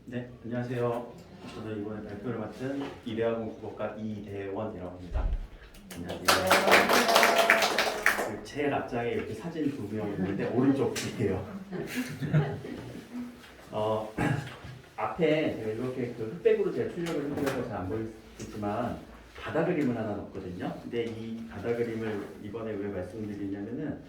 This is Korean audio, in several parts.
네, 안녕하세요. 저는 이번에 발표를 맡은 이대학원 국어과 이대원이라고 합니다. 안녕하세요. 그 제일 앞장에 이렇게 사진 두 명 있는데 오른쪽 뒤에요. 앞에 제가 이렇게 그 흑백으로 제가 출력을 해드려서 잘 안 보이겠지만 바다 그림을 하나 넣었거든요. 근데 이 바다 그림을 이번에 왜 말씀드리냐면은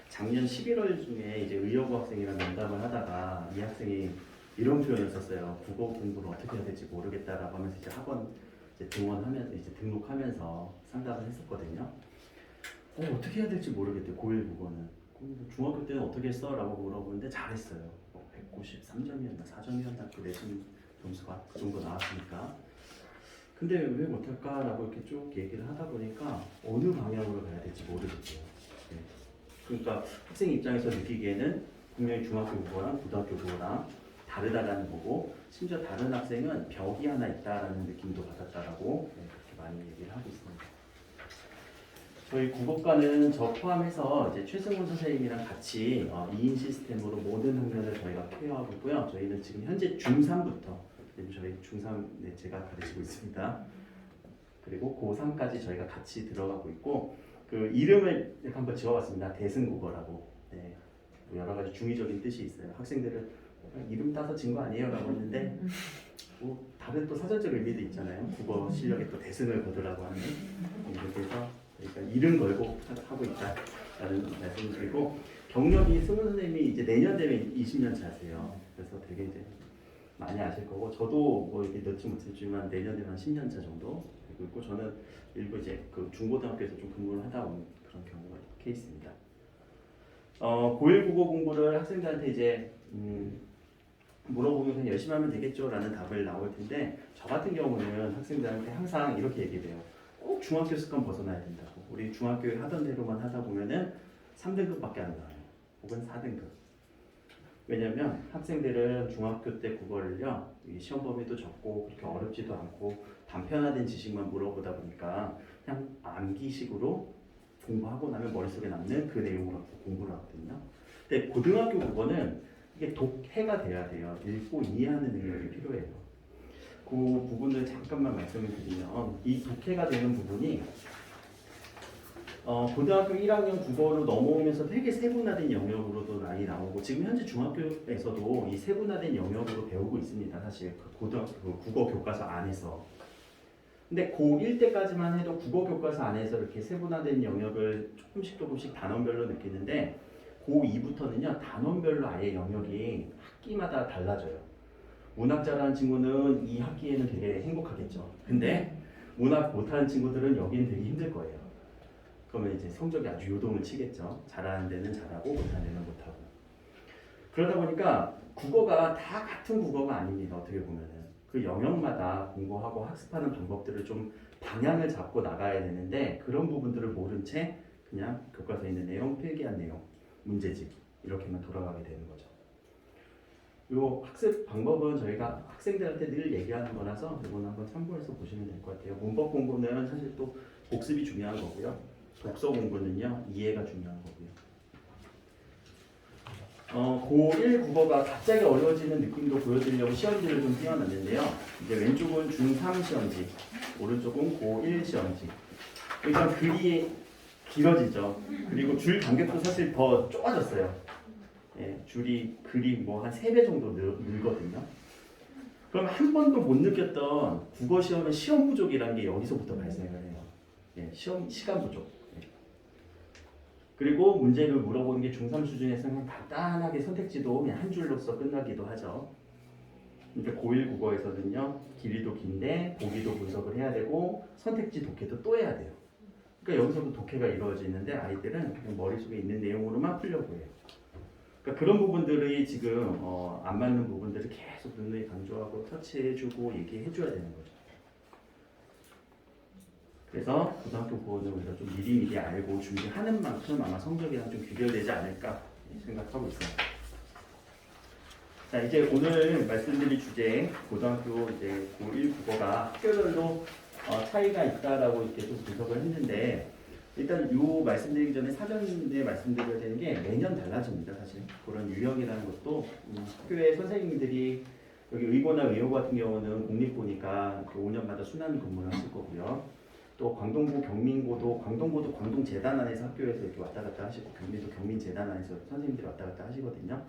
작년 11월 중에 이제 의여고 학생이랑 면담을 하다가 이 학생이 이런 표현을 썼어요. 국어 공부를 어떻게 해야 될지 모르겠다라고 하면서 이제 학원 이제 등원하면서 이제 등록하면서 상담을 했었거든요. 어떻게 해야 될지 모르겠대. 고1 국어는. 중학교 때는 어떻게 했어? 라고 물어보는데 잘했어요. 193점이었나 4점이었나 그 내신 점수가 그 정도 나왔으니까. 근데 왜 못할까? 라고 이렇게 쭉 얘기를 하다 보니까 어느 방향으로 가야 될지 모르겠대요. 네. 그러니까 학생 입장에서 느끼기에는 분명히 중학교 국어랑 고등학교 국어랑 다르다라는 거고, 심지어 다른 학생은 벽이 하나 있다라는 느낌도 받았다라고 그렇게 많이 얘기를 하고 있습니다. 저희 국어과는 저 포함해서 이제 최승훈 선생님이랑 같이 2인 시스템으로 모든 학년을 저희가 케어하고 있고요. 저희는 지금 현재 중3부터 저희 중3 제가 가르치고 있습니다. 그리고 고3까지 저희가 같이 들어가고 있고, 그 이름을 한번 지어봤습니다. 대승국어라고. 네. 여러 가지 중의적인 뜻이 있어요. 학생들은 이름 따서 진 거 아니에요? 라고 했는데 뭐 다른 또 사전적 의미도 있잖아요. 국어 실력에 또 대승을 거두라고 하는. 그래서 그러니까 이름 걸고 하고 있다라는 말씀을 드리고, 경력이 승훈 선생님이 이제 내년 되면 20년 차세요. 그래서 되게 이제 많이 아실 거고, 저도 뭐 이렇게 넣지 못했지만 내년 되면 10년 차 정도 되고 있고, 저는 일부 이제 그 중고등학교에서 좀 근무를 하다 온 그런 경우가 케이스입니다. 고1 국어 공부를 학생들한테 이제 물어보면 그냥 열심히 하면 되겠죠라는 답을 나올 텐데, 저 같은 경우는 학생들한테 항상 이렇게 얘기해요. 꼭 중학교 습관 벗어나야 된다고. 우리 중학교에 하던 대로만 하다 보면은 3등급밖에 안 나와요. 혹은 4등급. 왜냐면 학생들은 중학교 때 국어를요, 시험 범위도 적고 그렇게 어렵지도 않고 단편화된 지식만 물어보다 보니까 그냥 암기식으로 공부하고 나면 머릿속에 남는 그 내용으로 공부를 하거든요. 근데 고등학교 국어는 이게 독해가 돼야 돼요. 읽고 이해하는 능력이 필요해요. 그 부분을 잠깐만 말씀을 드리면, 이 독해가 되는 부분이 고등학교 1학년 국어로 넘어오면서 되게 세분화된 영역으로도 많이 나오고, 지금 현재 중학교에서도 이 세분화된 영역으로 배우고 있습니다. 사실 그 고등학교 그 국어 교과서 안에서. 근데 고1 때까지만 해도 국어 교과서 안에서 이렇게 세분화된 영역을 조금씩 단원별로 느끼는데, 고2부터는요 단원별로 아예 영역이 학기마다 달라져요. 문학 잘하는 친구는 이 학기에는 되게 행복하겠죠. 근데 문학 못하는 친구들은 여기는 되게 힘들 거예요. 그러면 이제 성적이 아주 요동을 치겠죠. 잘하는 데는 잘하고 못하는 데는 못하고. 그러다 보니까 국어가 다 같은 국어가 아닙니다. 어떻게 보면은 그 영역마다 공부하고 학습하는 방법들을 좀 방향을 잡고 나가야 되는데, 그런 부분들을 모른 채 그냥 교과서에 있는 내용, 필기한 내용, 문제집 이렇게만 돌아가게 되는 거죠. 이 학습 방법은 저희가 학생들한테 늘 얘기하는 거라서 이건 한번 참고해서 보시면 될 것 같아요. 문법 공부는 사실 또 복습이 중요한 거고요. 독서 공부는요 이해가 중요한 거고요. 고1 국어가 갑자기 어려워지는 느낌도 보여드리려고 시험지를 좀 띄워놨는데요. 이제 왼쪽은 중3 시험지, 오른쪽은 고1 시험지. 일단 글이 길어지죠. 그리고 줄 간격도 사실 더 좁아졌어요. 예, 글이 뭐 한 3배 정도 늘거든요. 그럼 한 번도 못 느꼈던 국어 시험의 시험 부족이라는 게 여기서부터 발생을 해요. 예, 시간 부족. 그리고 문제를 물어보는 게 중3 수준에서는 간단하게 선택지도 그냥 한 줄로써 끝나기도 하죠. 근데 고1 국어에서는요, 길이도 긴데 보기도 분석을 해야 되고 선택지 독해도 또 해야 돼요. 그러니까 여기서도 독해가 이루어지는데 아이들은 그냥 머릿속에 있는 내용으로만 풀려고 해요. 그러니까 그런 부분들이 지금 안 맞는 부분들을 계속 누누이 강조하고 터치해주고 얘기해줘야 되는 거죠. 그래서 고등학교 국어는 우리가 좀 미리미리 알고 준비하는 만큼 아마 성적이랑 좀 귀결되지 않을까 생각하고 있습니다. 자, 이제 오늘 말씀드릴 주제, 고등학교 이제 고1 국어가 학교별로 차이가 있다라고 이렇게 좀 분석을 했는데, 일단 요 말씀드리기 전에 사전에 말씀드려야 되는 게 매년 달라집니다. 사실 그런 유형이라는 것도 학교의 선생님들이 여기 의고나 의여고 같은 경우는 공립고니까 5년마다 순환 근무를 하실 거고요. 또 광동고, 경민고도 광동고도 광동재단 안에서 학교에서 이렇게 왔다 갔다 하시고 경민도 경민재단 안에서 선생님들이 왔다 갔다 하시거든요.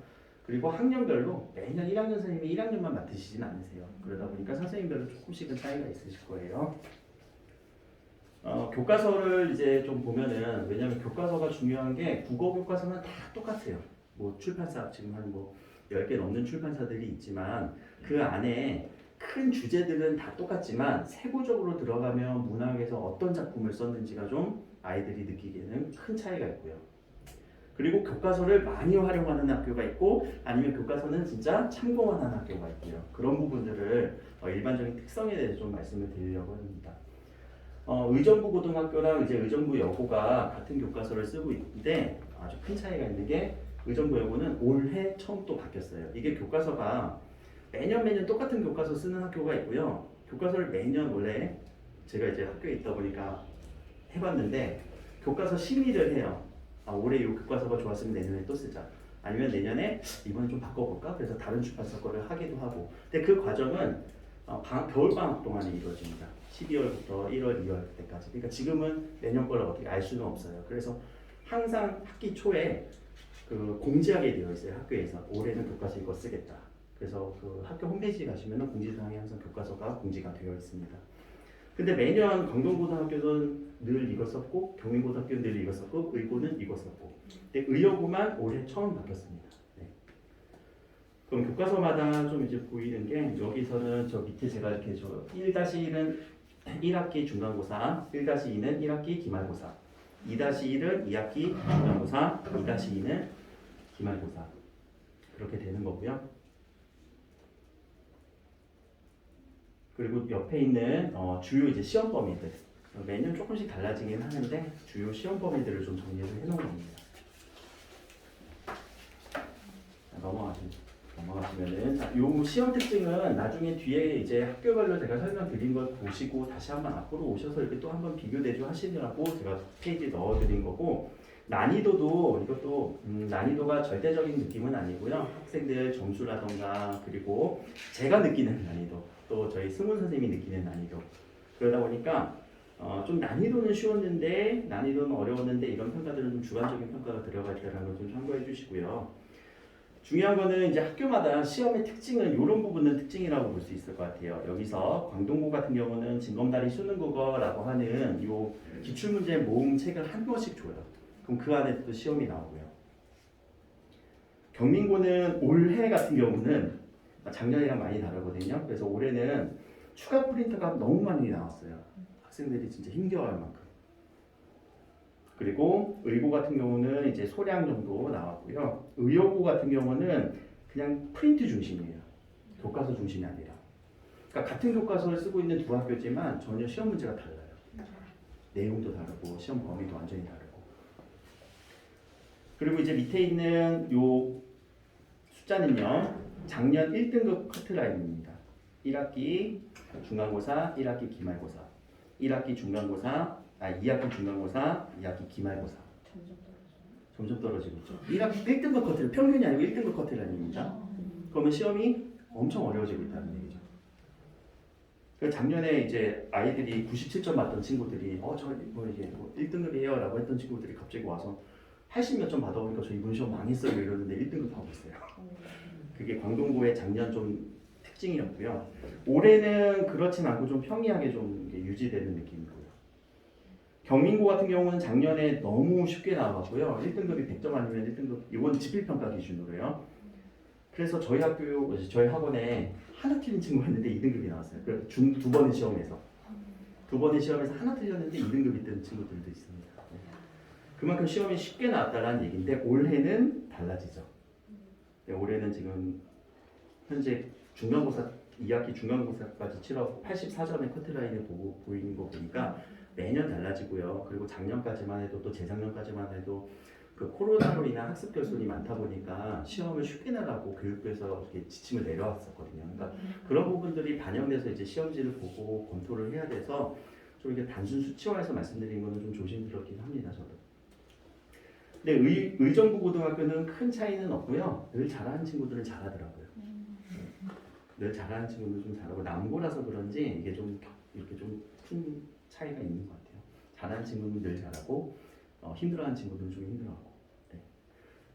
그리고 학년별로 매년 1학년 선생님이 1학년만 맡으시진 않으세요. 그러다 보니까 선생님별로 조금씩은 차이가 있으실 거예요. 교과서를 이제 좀 보면은 왜냐하면 교과서가 중요한 게 국어 교과서는 다 똑같아요. 뭐 출판사 지금 한 뭐 10개 넘는 출판사들이 있지만 그 안에 큰 주제들은 다 똑같지만 세부적으로 들어가면 문학에서 어떤 작품을 썼는지가 좀 아이들이 느끼기에는 큰 차이가 있고요. 그리고 교과서를 많이 활용하는 학교가 있고 아니면 교과서는 진짜 참고만 하는 학교가 있고요. 그런 부분들을 일반적인 특성에 대해서 좀 말씀을 드리려고 합니다. 의정부 고등학교랑 이제 의정부 여고가 같은 교과서를 쓰고 있는데 아주 큰 차이가 있는 게 의정부 여고는 올해 처음 또 바뀌었어요. 이게 교과서가 매년 똑같은 교과서 쓰는 학교가 있고요. 교과서를 매년 원래 제가 이제 학교에 있다 보니까 해봤는데 교과서 심의를 해요. 올해 이 교과서가 좋았으면 내년에 또 쓰자. 아니면 내년에 이번에 좀 바꿔볼까? 그래서 다른 출판사 거를 하기도 하고. 근데 그 과정은 겨울방학 동안에 이루어집니다. 12월부터 1월, 2월 때까지. 그러니까 지금은 내년 걸 어떻게 알 수는 없어요. 그래서 항상 학기 초에 그 공지하게 되어 있어요. 학교에서 올해는 교과서 이거 쓰겠다. 그래서 그 학교 홈페이지 가시면은 공지사항에 항상 교과서가 공지가 되어 있습니다. 근데 매년 광동고등학교는 늘 이거 썼고 경민고등학교는 늘 이거 썼고 의고는 이거 썼고 근데 의여고만 올해 처음 바뀌었습니다. 네. 그럼 교과서마다 좀 이제 보이는 게 여기서는 저 밑에 제가 이렇게 저 1-1은 1학기 중간고사, 1-2는 1학기 기말고사, 2-1은 2학기 중간고사, 2-2는 기말고사 그렇게 되는 거고요. 그리고 옆에 있는 주요 이제 시험 범위들 매년 조금씩 달라지긴 하는데 주요 시험 범위들을 좀 정리를 해놓은 겁니다. 넘어가시면은 요 시험 특징은 나중에 뒤에 이제 학교별로 제가 설명드린 걸 보시고 다시 한번 앞으로 오셔서 이렇게 또 한번 비교 대조 하시느라고 제가 페이지에 넣어드린 거고 난이도도 이것도 난이도가 절대적인 느낌은 아니고요. 학생들 점수라던가 그리고 제가 느끼는 난이도 또 저희 승훈 선생님이 느끼는 난이도 그러다 보니까 좀 난이도는 쉬웠는데 난이도는 어려웠는데 이런 평가들은 좀 주관적인 평가가 들어가 있다는 걸 좀 참고해 주시고요. 중요한 거는 이제 학교마다 시험의 특징은 이런 부분은 특징이라고 볼 수 있을 것 같아요. 여기서 광동고 같은 경우는 징검다리 수능국어라고 하는 요 기출문제 모음 책을 한 권씩 줘요. 그럼 그 안에 또 시험이 나오고요. 경민고는 올해 같은 경우는 작년이랑 많이 다르거든요. 그래서 올해는 추가 프린터가 너무 많이 나왔어요. 학생들이 진짜 힘겨워할 만큼. 그리고 의고 같은 경우는 이제 소량 정도 나왔고요. 의여고 같은 경우는 그냥 프린트 중심이에요. 교과서 중심이 아니라. 그러니까 같은 교과서를 쓰고 있는 두 학교지만 전혀 시험 문제가 달라요. 내용도 다르고 시험 범위도 완전히 다르고. 그리고 이제 밑에 있는 요 숫자는요. 작년 1등급 커트라인입니다. 1학기 중간고사, 1학기 기말고사, 1학기 중간고사, 2학기 중간고사, 2학기 기말고사. 점점 떨어지고 있죠. 1학기 1등급 커트라인, 평균이 아니고 1등급 커트라인입니다. 그러면 시험이 엄청 어려워지고 있다는 얘기죠. 작년에 이제 아이들이 97점 받던 친구들이 저 뭐 이게 뭐 1등급이에요 라고 했던 친구들이 갑자기 와서 80몇 점 받아보니까 저 이번 시험 망했어요 이러는데 1등급 하고 있어요. 그게 광동고의 작년 좀 특징이었고요. 올해는 그렇진 않고 좀 평이하게 좀 유지되는 느낌이고요. 경민고 같은 경우는 작년에 너무 쉽게 나왔고요. 1등급이 100점 아니면 1등급, 이건 지필평가 기준으로요. 그래서 저희 학원에 하나 틀린 친구가 있는데 2등급이 나왔어요. 그래서 두 번의 시험에서 하나 틀렸는데 2등급이 뜬 친구들도 있습니다. 네. 그만큼 시험이 쉽게 나왔다는 얘기인데 올해는 달라지죠. 네, 올해는 지금 현재 중간고사 2학기 중간고사까지 치러 84점의 커트라인을 보이는 거 보니까 매년 달라지고요. 그리고 작년까지만 해도 또 재작년까지만 해도 그 코로나로 인한 학습 결손이 많다 보니까 시험을 쉽게 나가고 교육부에서 이렇게 지침을 내려왔었거든요. 그러니까 그런 부분들이 반영돼서 이제 시험지를 보고 검토를 해야 돼서 좀 이게 단순 수치화해서 말씀드린 거는 좀 조심스럽긴 합니다. 저도. 근데 의정부 고등학교는 큰 차이는 없고요. 늘 잘하는 친구들은 잘하더라고요. 늘 잘하는 친구는 좀 잘하고 남고라서 그런지 이게 좀 이렇게 좀 큰 차이가 있는 것 같아요. 잘하는 친구는 늘 잘하고 힘들어하는 친구들은 좀 힘들어하고. 네.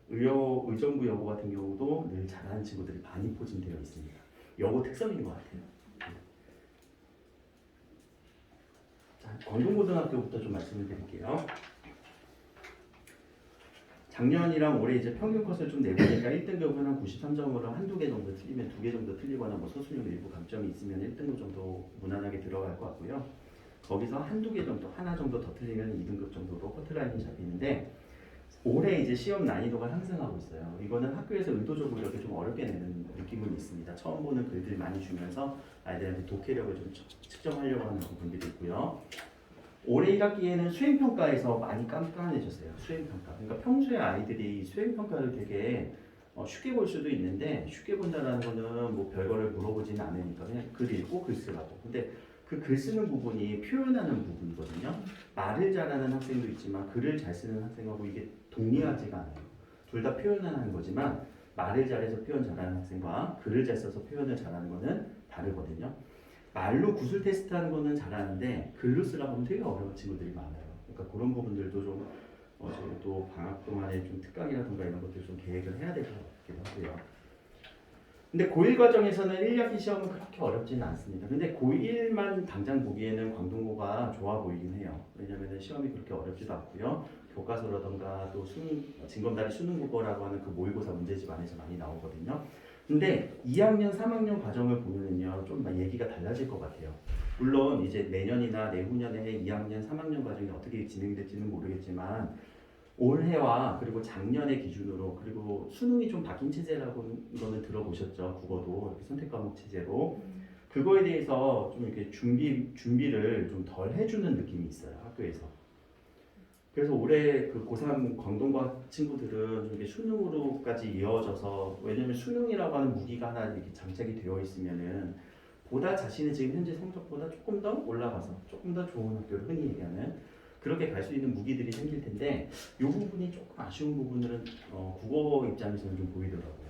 의정부 여고 같은 경우도 늘 잘하는 친구들이 많이 포진되어 있습니다. 여고 특성인 것 같아요. 자, 광동고등학교부터 좀 말씀을 드릴게요. 작년이랑 올해 이제 평균 컷을 좀 내보니까 1등급은 한 93점으로 한두 개 정도 틀리면 2개 정도 틀리거나 뭐 소수점 일부 감점이 있으면 1등급 정도 무난하게 들어갈 것 같고요. 거기서 한두 개 정도, 하나 정도 더 틀리면 2등급 정도로 커트라인이 잡히는데 올해 이제 시험 난이도가 상승하고 있어요. 이거는 학교에서 의도적으로 이렇게 좀 어렵게 내는 느낌은 있습니다. 처음 보는 글들 많이 주면서 아이들한테 독해력을 좀 측정하려고 하는 부분들이 있고요. 올해 1학기에는 수행평가에서 많이 깐깐해졌어요. 수행평가. 그러니까 평소에 아이들이 수행평가를 되게 쉽게 볼 수도 있는데 쉽게 본다는 거는 뭐 별거를 물어보지는 않으니까 그냥 글 읽고 글 쓰라고. 근데 그 글 쓰는 부분이 표현하는 부분이거든요. 말을 잘하는 학생도 있지만 글을 잘 쓰는 학생하고 이게 동의하지가 않아요. 둘 다 표현하는 거지만 말을 잘해서 표현 잘하는 학생과 글을 잘 써서 표현을 잘하는 거는 다르거든요. 말로 구술 테스트하는 거는 잘하는데 글로 쓰라고 하면 되게 어려운 친구들이 많아요. 그러니까 그런 부분들도 좀 저희도 방학 동안에 좀 특강이라든가 이런 것들 좀 계획을 해야 될 것 같기도 하고요. 근데 고1 과정에서는 1학기 시험은 그렇게 어렵지는 않습니다. 근데 고1만 당장 보기에는 광동고가 좋아 보이긴 해요. 왜냐하면 시험이 그렇게 어렵지도 않고요. 교과서라던가 또 징검다리 수능국어라고 하는 그 모의고사 문제집 안에서 많이 나오거든요. 근데 2학년, 3학년 과정을 보면은요, 좀 얘기가 달라질 것 같아요. 물론 이제 내년이나 내후년에 2학년, 3학년 과정이 어떻게 진행될지는 모르겠지만 올해와 그리고 작년의 기준으로 그리고 수능이 좀 바뀐 체제라고 거는 들어보셨죠? 국어도 이렇게 선택 과목 체제로 그거에 대해서 좀 이렇게 준비를 좀 덜 해주는 느낌이 있어요, 학교에서. 그래서 올해 그 고3 광동과 친구들은 좀 이게 수능으로까지 이어져서 왜냐면 수능이라고 하는 무기가 하나 이렇게 장착이 되어 있으면은 보다 자신의 지금 현재 성적보다 조금 더 올라가서 조금 더 좋은 학교를 흔히 얘기하는 그렇게 갈 수 있는 무기들이 생길 텐데 이 부분이 조금 아쉬운 부분들은 국어 입장에서는 좀 보이더라고요.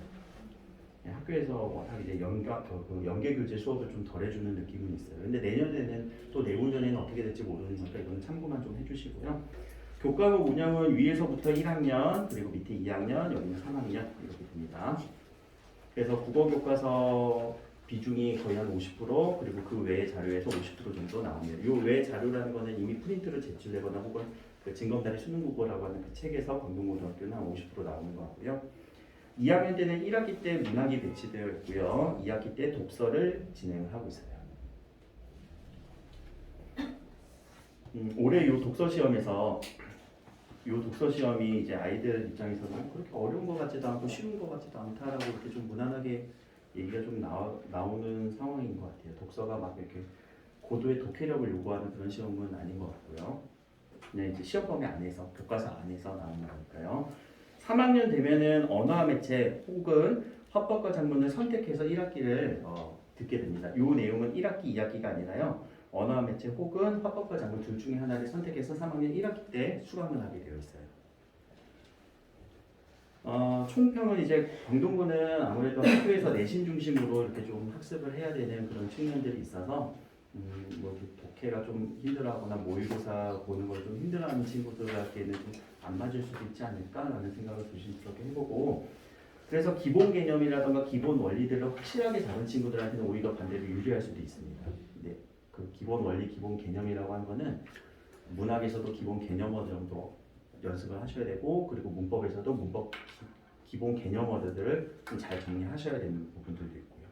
학교에서 워낙 이제 연계 교재 수업을 좀 덜 해주는 느낌은 있어요. 근데 내년에는 또 내후년에는 어떻게 될지 모르니까 이거는 참고만 좀 해주시고요. 교과목 운영은 위에서부터 1학년 그리고 밑에 2학년 여기는 3학년 이렇게 됩니다. 그래서 국어 교과서 비중이 거의 한 50% 그리고 그 외의 자료에서 50% 정도 나옵니다. 이 외의 자료라는 거는 이미 프린트로 제출되거나 혹은 그 징검다리 수능국어라고 하는 그 책에서 광동고등학교는 한 50% 나오는 것 같고요. 2학년 때는 1학기 때 문학이 배치되어 있고요. 2학기 때 독서를 진행을 하고 있어요. 올해 이 독서 시험에서 이 독서 시험이 이제 아이들 입장에서는 그렇게 어려운 것 같지도 않고 쉬운 것 같지도 않다라고 이렇게 좀 무난하게 얘기가 좀 나오는 상황인 것 같아요. 독서가 막 이렇게 고도의 독해력을 요구하는 그런 시험은 아닌 것 같고요. 그냥 이제 시험 범위 안에서 교과서 안에서 나오는 거니까요. 3학년 되면은 언어와 매체 혹은 화법과 작문을 선택해서 1학기를 듣게 됩니다. 이 내용은 1학기, 2학기가 아니라요. 언어와 매체 혹은 화법과 작문 둘 중에 하나를 선택해서 3학년 1학기 때 수강을 하게 되어 있어요. 총평은 이제 광동고는 아무래도 학교에서 내신 중심으로 이렇게 좀 학습을 해야 되는 그런 측면들이 있어서 뭐 독해가 좀 힘들어하거나 모의고사 보는 걸 좀 힘들어하는 친구들에게는 좀 안 맞을 수도 있지 않을까라는 생각을 조심스럽게 해보고 그래서 기본 개념이라던가 기본 원리들을 확실하게 잡은 친구들한테는 오히려 반대로 유리할 수도 있습니다. 근데 그 기본 원리, 기본 개념이라고 하는 거는 문학에서도 기본 개념어 정도 연습을 하셔야 되고 그리고 문법에서도 문법 기본 개념어들을 좀 잘 정리하셔야 되는 부분들도 있고요.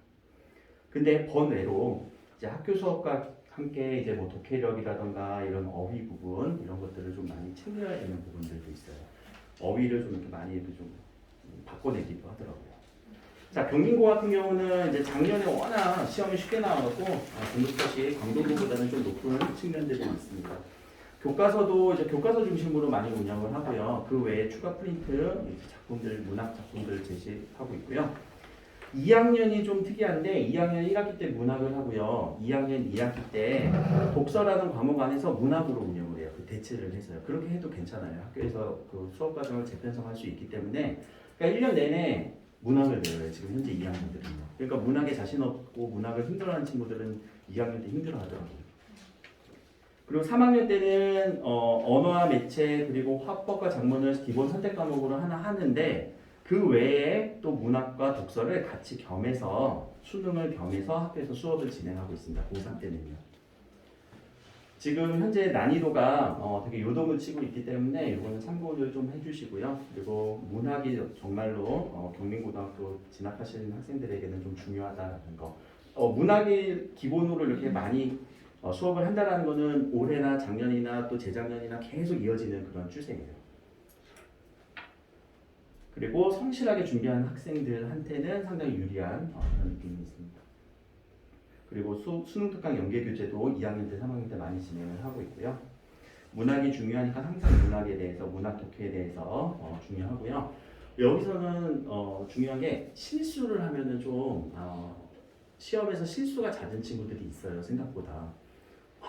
근데 번외로 이제 학교 수업과 함께 이제 뭐 독해력이라던가 이런 어휘 부분 이런 것들을 좀 많이 챙겨야 되는 부분들도 있어요. 어휘를 좀 이렇게 많이 이렇게 좀 바꿔내기도 하더라고요. 자, 경민고 같은 경우는 이제 작년에 워낙 시험이 쉽게 나와갖고 등급컷이 광동고보다는 좀 높은 측면들이 있습니다. 교과서도 이제 교과서 중심으로 많이 운영을 하고요. 그 외에 추가 프린트 작품들, 문학 작품들을 제시하고 있고요. 2학년이 좀 특이한데 2학년 1학기 때 문학을 하고요. 2학년 2학기 때 독서라는 과목 안에서 문학으로 운영을 해요. 그 대체를 해서요. 그렇게 해도 괜찮아요. 학교에서 그 수업 과정을 재편성할 수 있기 때문에 그러니까 1년 내내 문학을 배워요. 지금 현재 2학년들은요. 그러니까 문학에 자신 없고 문학을 힘들어하는 친구들은 2학년 때 힘들어하더라고요. 그리고 3학년 때는 언어와 매체 그리고 화법과 작문을 기본 선택 과목으로 하나 하는데 그 외에 또 문학과 독서를 같이 겸해서 수능을 겸해서 학교에서 수업을 진행하고 있습니다. 고3 때는요. 지금 현재 난이도가 되게 요동을 치고 있기 때문에 이거는 참고를 좀 해주시고요. 그리고 문학이 정말로 경민고등학교 진학하시는 학생들에게는 좀 중요하다는 거. 문학이 기본으로 이렇게 많이 수업을 한다는 거는 올해나 작년이나 또 재작년이나 계속 이어지는 그런 추세예요. 그리고 성실하게 준비한 학생들한테는 상당히 유리한 그런 느낌이 있습니다. 그리고 수능 특강 연계 교재도 2학년 때, 3학년 때 많이 진행을 하고 있고요. 문학이 중요하니까 항상 문학에 대해서, 문학 독해에 대해서 중요하고요. 여기서는 중요한 게 실수를 하면은 좀 시험에서 실수가 잦은 친구들이 있어요. 생각보다.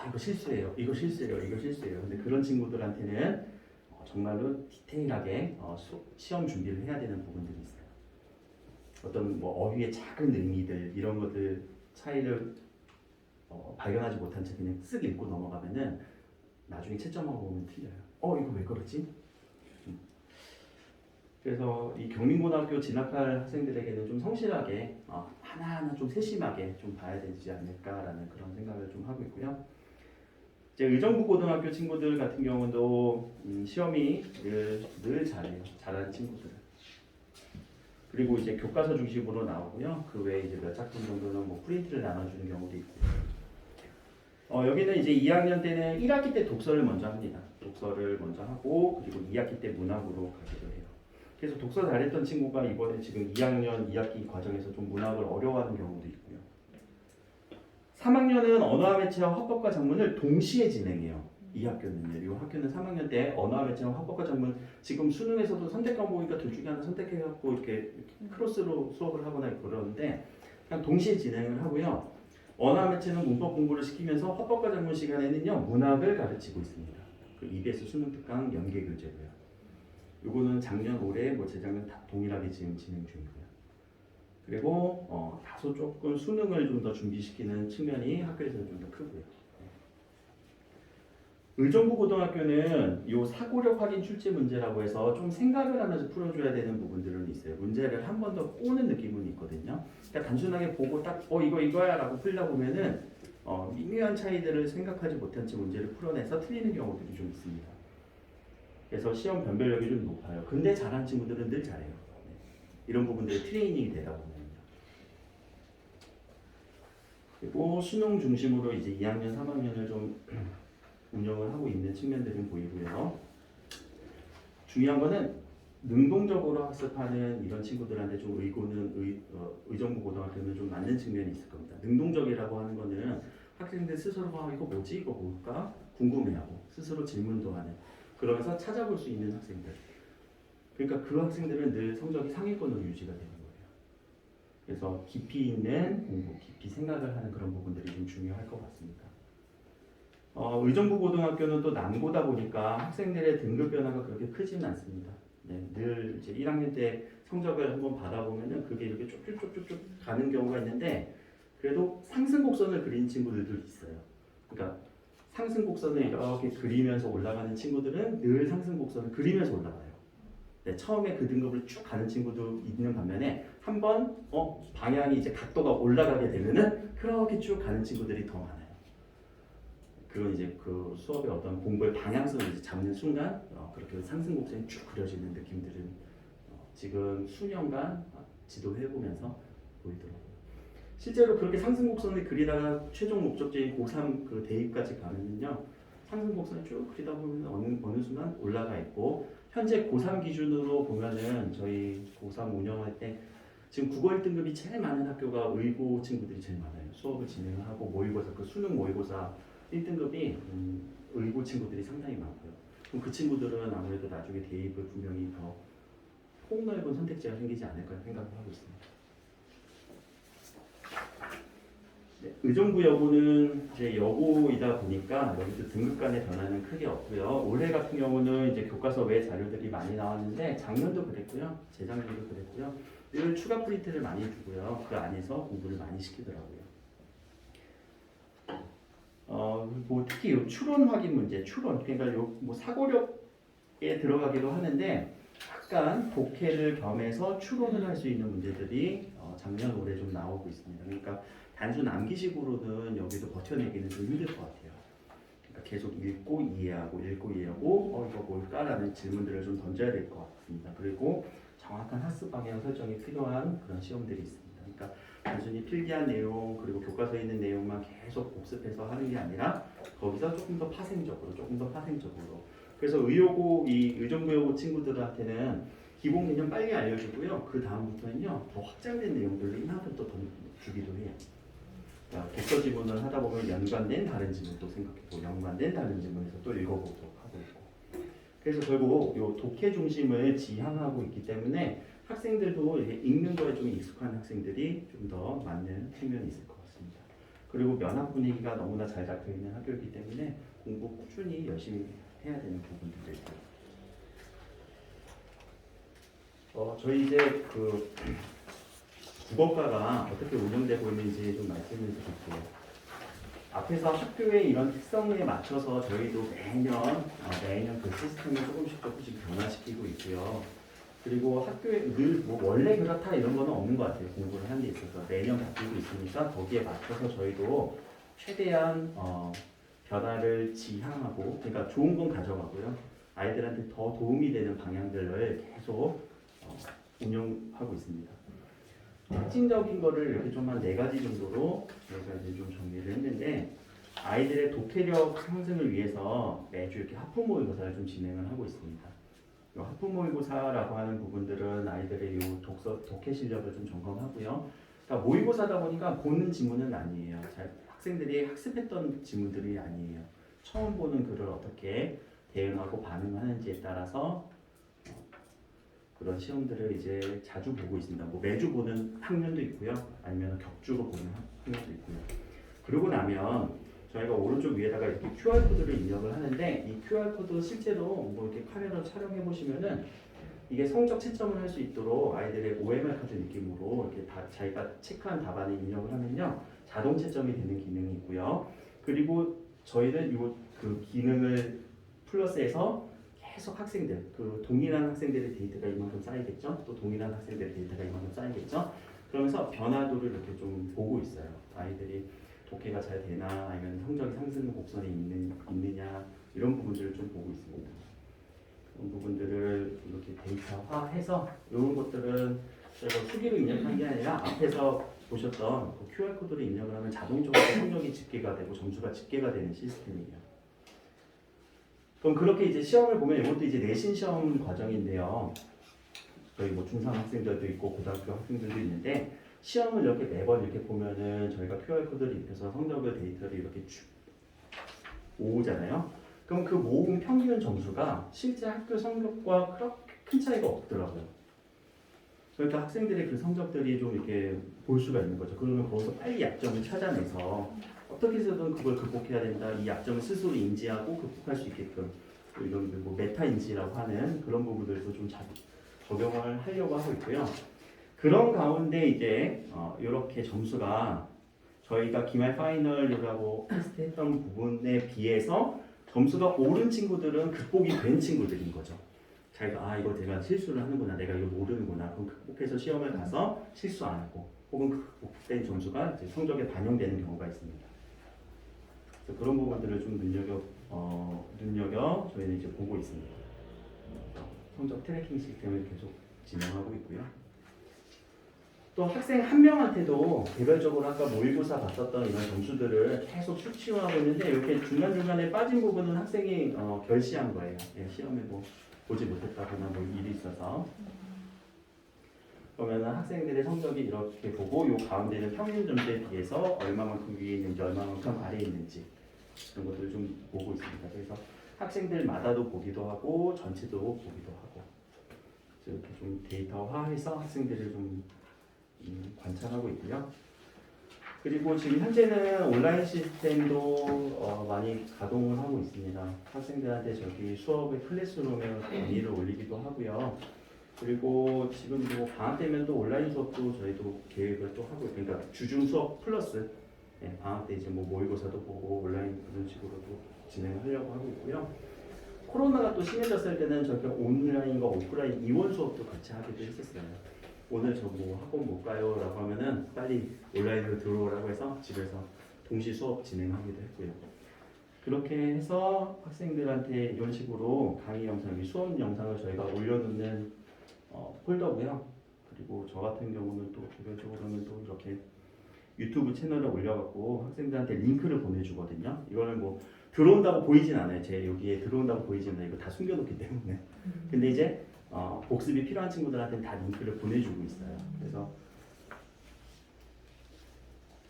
이거 실수예요. 이거 실수예요. 이거 실수예요. 근데 그런 친구들한테는 정말로 디테일하게 시험 준비를 해야 되는 부분들이 있어요. 어떤 뭐 어휘의 작은 의미들 이런 것들 차이를 발견하지 못한 채 그냥 쓱 읽고 넘어가면은 나중에 채점하고 보면 틀려요. 이거 왜 그러지? 그래서 이 경민고등학교 진학할 학생들에게는 좀 성실하게 하나하나 좀 세심하게 좀 봐야 되지 않을까라는 그런 생각을 좀 하고 있고요. 이제 의정부 고등학교 친구들 같은 경우도 시험이 늘 잘해요. 잘하는 친구들은. 그리고 이제 교과서 중심으로 나오고요. 그 외에 이제 몇 작품 정도는 뭐 프린트를 나눠주는 경우도 있고요. 여기는 이제 2학년 때는 1학기 때 독서를 먼저 합니다. 독서를 먼저 하고 그리고 2학기 때 문학으로 가기도 해요. 그래서 독서 잘했던 친구가 이번에 지금 2학년 2학기 과정에서 좀 문학을 어려워하는 경우도 있고요. 3학년은 언어와 매체와 화법과 작문을 동시에 진행해요. 이 학교는요. 이 학교는 3학년 때 언어와 매체와 화법과 작문 지금 수능에서도 선택 과목이니까 둘 중에 하나 선택해갖고 이렇게 크로스로 수업을 하거나 그러는데 그냥 동시에 진행을 하고요. 언어와 매체는 문법 공부를 시키면서 화법과 작문 시간에는요 문학을 가르치고 있습니다. 그 EBS 수능 특강 연계 교재고요. 이거는 작년, 올해, 뭐 재작년 다 동일하게 지금 진행 중이고요. 그리고 다소 조금 수능을 좀 더 준비시키는 측면이 학교에서는 좀 더 크고요. 의정부 고등학교는 요 사고력 확인 출제 문제라고 해서 좀 생각을 하면서 풀어줘야 되는 부분들은 있어요. 문제를 한 번 더 꼬는 느낌은 있거든요. 그러니까 단순하게 보고 딱 이거야라고 풀다 보면은 미묘한 차이들을 생각하지 못한 채 문제를 풀어내서 틀리는 경우들이 좀 있습니다. 그래서 시험 변별력이 좀 높아요. 근데 잘하는 친구들은 늘 잘해요. 이런 부분들이 트레이닝이 되다 보면요. 그리고 수능 중심으로 이제 2학년, 3학년을 좀 운영을 하고 있는 측면들은 보이고요. 중요한 거는 능동적으로 학습하는 이런 친구들한테 좀 의정부 고등학교는 좀 맞는 측면이 있을 겁니다. 능동적이라고 하는 거는 학생들 스스로가 이거 뭐지? 이거 뭘까? 궁금해하고 스스로 질문도 하는 그러면서 찾아볼 수 있는 학생들. 그러니까 그 학생들은 늘 성적이 상위권으로 유지가 되는 거예요. 그래서 깊이 있는 공부, 깊이 생각을 하는 그런 부분들이 좀 중요할 것 같습니다. 의정부 고등학교는 또 남고다 보니까 학생들의 등급 변화가 그렇게 크지는 않습니다. 네, 늘 이제 1학년 때 성적을 한번 받아보면은 그게 이렇게 쭉쭉쭉쭉 가는 경우가 있는데 그래도 상승 곡선을 그린 친구들도 있어요. 그러니까 상승 곡선을 이렇게 그리면서 올라가는 친구들은 늘 상승 곡선을 그리면서 올라가요. 네, 처음에 그 등급을 쭉 가는 친구도 있는 반면에 한번 방향이 이제 각도가 올라가게 되면은 그렇게 쭉 가는 친구들이 더 많아요. 그건 이제 그 수업의 어떤 공부의 방향성을 이제 잡는 순간 그렇게 상승 곡선이 쭉 그려지는 느낌들은 지금 수년간 지도해보면서 보이더라고요. 실제로 그렇게 상승 곡선을 그리다가 최종 목적지인 고3 그 대입까지 가면은요 상승 곡선을 쭉 그리다 보면 어느 순간 올라가 있고 현재 고3 기준으로 보면은 저희 고3 운영할 때 지금 국어 1등급이 제일 많은 학교가 의고 친구들이 제일 많아요. 수업을 진행을 하고 모의고사 그 수능 모의고사 1등급이 의고 친구들이 상당히 많고요. 그럼 그 친구들은 아무래도 나중에 대입을 분명히 더 폭넓은 선택지가 생기지 않을까 생각을 하고 있습니다. 네, 의정부 여고는 이제 여고이다 보니까 여기도 등급 간의 변화는 크게 없고요. 올해 같은 경우는 이제 교과서 외 자료들이 많이 나왔는데 작년도 그랬고요, 재작년도 그랬고요. 늘 추가 프린트를 많이 주고요. 그 안에서 공부를 많이 시키더라고요. 뭐 특히 요 추론 확인 문제, 추론 그러니까 요 뭐 사고력에 들어가기도 하는데 약간 독해를 겸해서 추론을 할 수 있는 문제들이 작년 올해 좀 나오고 있습니다. 그러니까 단순 암기식으로는 여기도 버텨내기는 좀 힘들 것 같아요. 그러니까 계속 읽고 이해하고 이거 뭘까라는 질문들을 좀 던져야 될 것 같습니다. 그리고 정확한 학습 방향 설정이 필요한 그런 시험들이 있습니다. 그러니까 단순히 필기한 내용 그리고 교과서에 있는 내용만 계속 복습해서 하는 게 아니라 거기서 조금 더 파생적으로 그래서 이 의정부여고 친구들한테는 기본 개념 빨리 알려주고요. 그 다음부터는요 더 확장된 내용들을 이만큼 또 주기도 해요. 그러니까 독서 지문을 하다 보면 연관된 다른 지문도 생각해보고 연관된 다른 지문에서 또 읽어보도록 하고 있고. 그래서 결국 이 독해 중심을 지향하고 있기 때문에 학생들도 이렇게 읽는 거에 좀 익숙한 학생들이 좀 더 맞는 측면이 있을 것 같습니다. 그리고 면학 분위기가 너무나 잘 잡혀 있는 학교이기 때문에 공부 꾸준히 열심히 해야 되는 부분들도 있고요. 저희 이제 그 국어과가 어떻게 운영되고 있는지 좀 말씀을 드릴게요. 앞에서 학교의 이런 특성에 맞춰서 저희도 매년 그 시스템을 조금씩 변화시키고 있고요. 그리고 학교에 늘 뭐 원래 그렇다 이런 거는 없는 것 같아요. 공부를 하는 데 있어서 매년 바뀌고 있으니까 거기에 맞춰서 저희도 최대한 변화를 지향하고 그러니까 좋은 건 가져가고요. 아이들한테 더 도움이 되는 방향들을 계속 운영하고 있습니다. 특징적인 거를 이렇게 좀 한 4가지 정도로 저희가 이제 좀 정리를 했는데 아이들의 독해력 상승을 위해서 매주 이렇게 하품 모의고사를 좀 진행을 하고 있습니다. 이 하품 모의고사라고 하는 부분들은 아이들의 이 독해 실력을 좀 점검하고요. 그러니까 모의고사다 보니까 보는 지문은 아니에요. 학생들이 학습했던 지문들이 아니에요. 처음 보는 글을 어떻게 대응하고 반응하는지에 따라서 그런 시험들을 이제 자주 보고 있습니다. 뭐 매주 보는 학년도 있고요. 아니면 격주로 보는 학년도 있고요. 그러고 나면 저희가 오른쪽 위에다가 이렇게 QR코드를 입력을 하는데 이 QR코드 실제로 뭐 이렇게 카메라로 촬영해 보시면은 이게 성적 채점을 할 수 있도록 아이들의 OMR 카드 느낌으로 이렇게 자기가 체크한 답안에 입력을 하면요. 자동 채점이 되는 기능이 있고요. 그리고 저희는 그 기능을 플러스해서 계속 학생들, 그 동일한 학생들의 데이터가 이만큼 쌓이겠죠? 또 동일한 학생들의 데이터가 이만큼 쌓이겠죠? 그러면서 변화도를 이렇게 좀 보고 있어요. 아이들이 독해가 잘 되나 아니면 성적이 상승 곡선이 있느냐 이런 부분들을 좀 보고 있습니다. 그런 부분들을 이렇게 데이터화해서 이런 것들은 제가 수기로 입력한 게 아니라 앞에서 보셨던 그 QR코드를 입력을 하면 자동적으로 성적이 집계가 되고 점수가 집계가 되는 시스템이에요. 그럼 그렇게 이제 시험을 보면 이것도 이제 내신 시험 과정인데요. 저희 뭐 중3 학생들도 있고 고등학교 학생들도 있는데 시험을 이렇게 매번 이렇게 보면은 저희가 QR코드를 입혀서 성적을 데이터를 이렇게 쭉 모으잖아요. 그럼 그 모은 평균 점수가 실제 학교 성적과 그렇게 큰 차이가 없더라고요. 그러니까 학생들의 그 성적들이 좀 이렇게 볼 수가 있는 거죠. 그러면 거기서 빨리 약점을 찾아내서 어떻게 해서든 그걸 극복해야 된다. 이 약점을 스스로 인지하고 극복할 수 있게끔 이런 뭐 메타 인지라고 하는 그런 부분들도 좀 적용을 하려고 하고 있고요. 그런 가운데 이제 이렇게 점수가 저희가 기말 파이널이라고 테스트했던 부분에 비해서 점수가 오른 친구들은 극복이 된 친구들인 거죠. 자기가 이거 내가 실수를 하는구나, 내가 이거 모르는구나. 그럼 극복해서 시험을 가서 실수 안 하고 혹은 극복된 점수가 이제 성적에 반영되는 경우가 있습니다. 그래서 그런 부분들을 좀 눈여겨 저희는 이제 보고 있습니다. 성적 트래킹 시스템을 계속 진행하고 있고요. 또 학생 한 명한테도 개별적으로 아까 모의고사 봤었던 이런 점수들을 계속 수치화하고 있는데 이렇게 중간중간에 빠진 부분은 학생이 결시한 거예요. 예, 시험에 뭐 보지 못했다거나 뭐 일이 있어서. 그러면 학생들의 성적이 이렇게 보고 이 가운데는 평균 점수에 비해서 얼마만큼 위에 있는지 얼마만큼 아래에 있는지 그런 것들을 좀 보고 있습니다. 그래서 학생들마다도 보기도 하고 전체도 보기도 하고 이렇게 좀 데이터화해서 학생들을 좀 관찰하고 있고요. 그리고 지금 현재는 온라인 시스템도 많이 가동을 하고 있습니다. 학생들한테 저기 수업의 클래스룸에 문의를 올리기도 하고요. 그리고 지금 뭐 방학 되면 또 온라인 수업도 저희도 계획을 또 하고, 그러니까 주중 수업 플러스 방학 때 이제 뭐 모의고사도 보고 온라인 그런 식으로도 진행하려고 하고 있고요. 코로나가 또 심해졌을 때는 저희가 온라인과 오프라인 이원 수업도 같이 하기도 했었어요. 오늘 저 뭐 학원 못 가요 라고 하면은 빨리 온라인으로 들어오라고 해서 집에서 동시 수업 진행하기도 했고요. 그렇게 해서 학생들한테 이런 식으로 강의 영상, 수업 영상을 저희가 올려놓는 폴더고요. 그리고 저 같은 경우는 또 개별적으로는 또 이렇게 유튜브 채널에 올려갖고 학생들한테 링크를 보내주거든요. 이거는 뭐 들어온다고 보이진 않아요. 제 여기에 들어온다고 보이진 않아요. 이거 다 숨겨놓기 때문에. 근데 이제 복습이 필요한 친구들한테는 다 링크를 보내주고 있어요. 그래서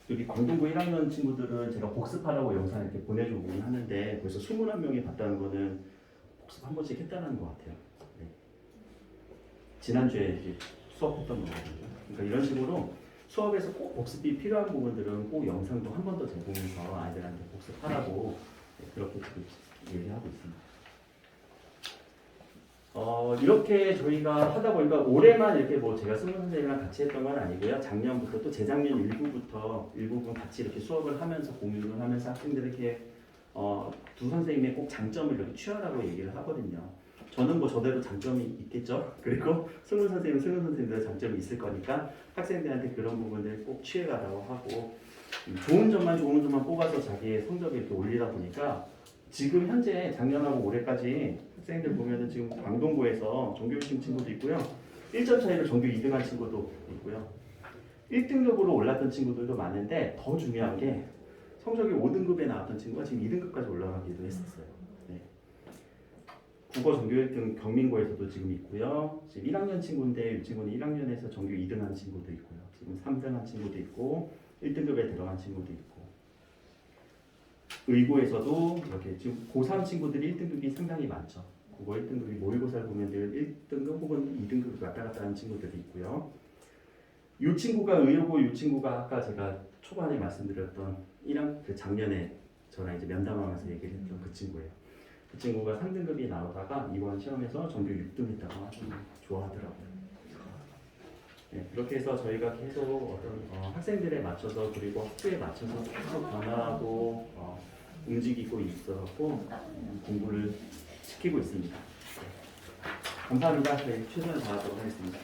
여기 광동고 1학년 친구들은 제가 복습하라고 영상 이렇게 보내주고 하는데 벌써 21명이 봤다는 거는 복습 한 번씩 했다는 것 같아요. 네. 지난주에 이제 수업했던 거거든요. 그러니까 이런 식으로 수업에서 꼭 복습이 필요한 부분들은 꼭 영상도 한 번 더 제공해서 아이들한테 복습하라고 그렇게 지금 얘기하고 있습니다. 이렇게 저희가 하다 보니까 올해만 이렇게 뭐 제가 승훈 선생님이랑 같이 했던 건 아니고요. 작년부터 또 재작년 일부분 같이 이렇게 수업을 하면서 공유를 하면서 학생들에게 두 선생님의 꼭 장점을 이렇게 취하라고 얘기를 하거든요. 저는 뭐 저대로 장점이 있겠죠. 그리고 승훈 선생님들 장점이 있을 거니까 학생들한테 그런 부분들 꼭 취해가라고 하고 좋은 점만 뽑아서 자기의 성적을 이렇게 올리다 보니까 지금 현재 작년하고 올해까지 학생들 보면은 지금 광동고에서 전교 1등 친구도 있고요. 1점 차이로 전교 2등한 친구도 있고요. 1등급으로 올랐던 친구들도 많은데 더 중요한 게 성적이 5등급에 나왔던 친구가 지금 2등급까지 올라가기도 했었어요. 네. 국어 전교 1등 경민고에서도 지금 있고요. 지금 1학년 친구인데 이 친구는 1학년에서 전교 2등한 친구도 있고요. 지금 3등한 친구도 있고 1등급에 들어간 친구도 있고 의고에서도 이렇게 지금 고3 친구들이 1등급이 상당히 많죠. 국어 1등급이 모의고사를 보면 1등급 혹은 2등급 왔다 갔다 하는 친구들이 있고요. 이 친구가 의고고 이 친구가 아까 제가 초반에 말씀드렸던 그 작년에 저랑 이제 면담하면서 얘기를 했던 그 친구예요. 그 친구가 3등급이 나오다가 이번 시험에서 전교 6등 했다가 좀 좋아하더라고요. 네, 그렇게 해서 저희가 계속 어떤 학생들에 맞춰서 그리고 학교에 맞춰서 계속 변화하고 움직이고 있어서 공부를 시키고 있습니다. 네. 감사합니다. 네, 최선을 다하도록 하겠습니다.